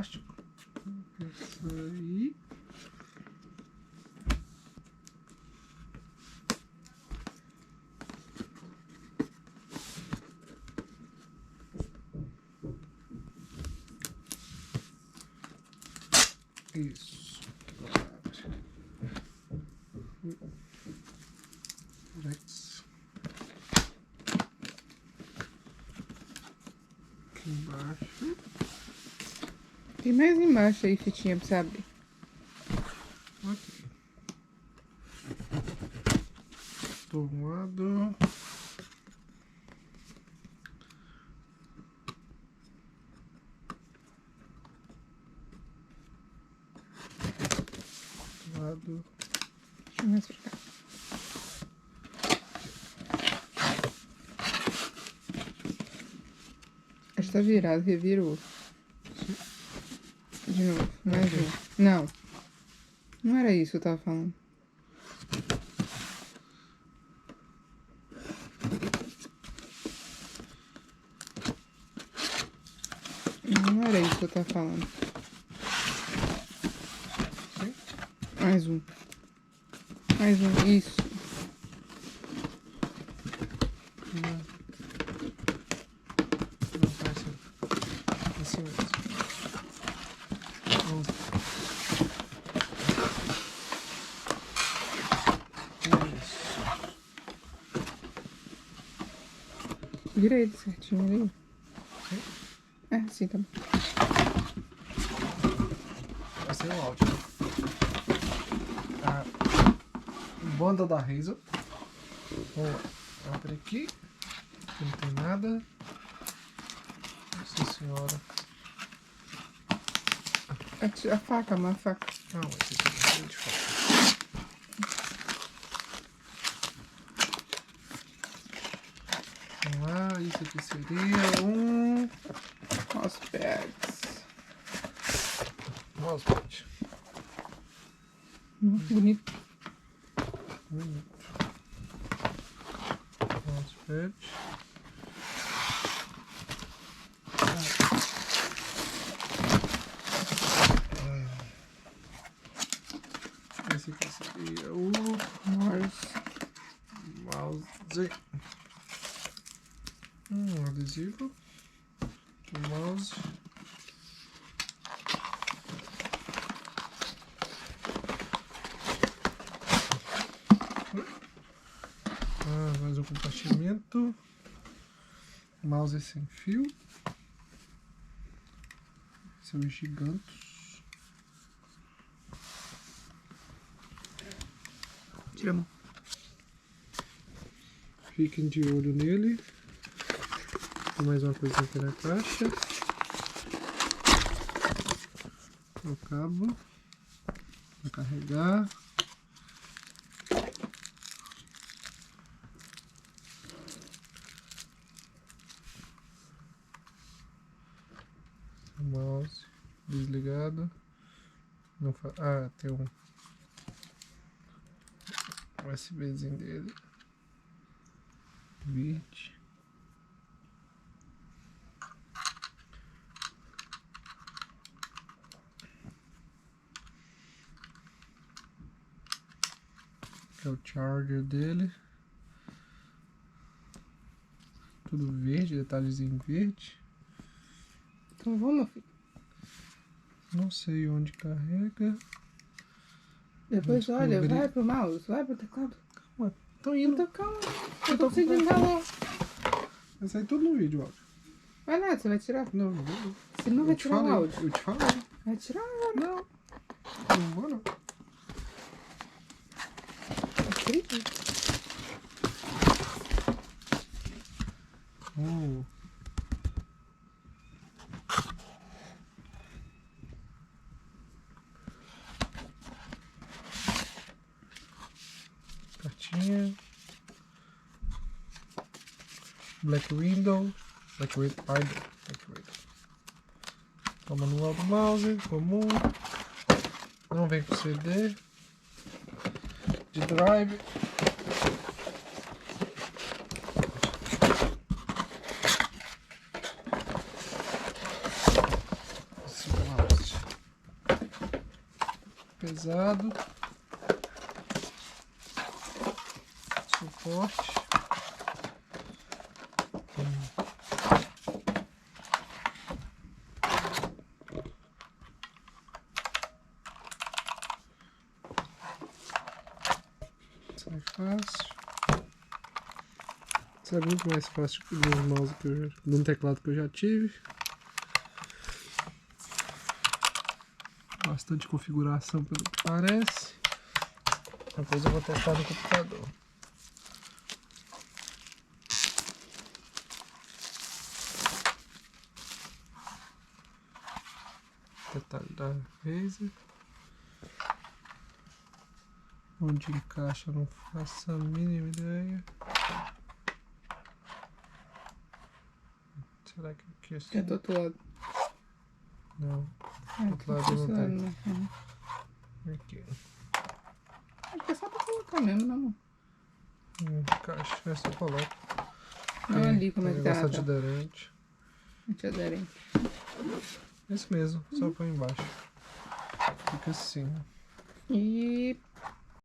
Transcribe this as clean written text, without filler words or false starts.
plástico. Isso aí. Isso. Aqui embaixo. Tem mais embaixo aí, fitinha pra você abrir. Aqui. Tomado. Tomado. Deixa eu mais pra cá. Acho que tá virado, revira o outro. De novo, mais um. Não. Não era isso que eu tava falando. Não era isso que eu tava falando. Mais um. Mais um, isso. Não, parece assim mesmo. Vira ele certinho ali. Sim? É, sim, tá bom. Vai ser o áudio. A banda da Razer. Vamos lá. Abre aqui. Aqui não tem nada. Nossa senhora. A faca, uma faca. Não, esse aqui é de faca. Vamos lá, isso aqui seria um Mousepads. mousepad. Bonito. Bonito. Mousepad. Esse aqui seria o mouse. Adesivo. O mouse. Mais um compartimento. Mouse sem fio. Esse é o Gigantus. Tira a mão. Fiquem de olho nele. Tem mais uma coisa aqui na caixa. O cabo. Para carregar. O mouse desligado. Não fa... Ah, tem um USBzinho dele. Verde. Que é o charger dele. Tudo verde, detalhezinho verde. Então vamos, meu filho. Não sei onde carrega. Depois olha, vai pro mouse, vai pro teclado. Calma, tô indo. Então calma, eu tô conseguindo engalar. Vai sair tudo no vídeo, áudio. Vai lá, você vai tirar? Não, não vou. Você não vai tirar o áudio. Eu te falei. Vai tirar agora. Não. Não vou, não. Acredito. Cartinha. Blackwidow. Blackwidow. O manual do mouse, comum. Não vem com CD. De drive. Esse mouse. pesado. Suporte. Sai fácil. Isso é muito mais fácil de um mouse de um teclado que eu já tive. Bastante configuração pelo que parece. Depois eu vou testar no computador. Detalhe da Razer. Onde encaixa eu não faço a mínima ideia. Será que aqui assim? É do outro lado. Não. É, Do outro lado não tem. né? Aqui. Acho que é só pra colocar mesmo, não, amor? Encaixa, é só coloca. Olha ali como é que tá. Negócio antiaderente. Antiaderente. Esse mesmo, só põe embaixo. Fica assim. E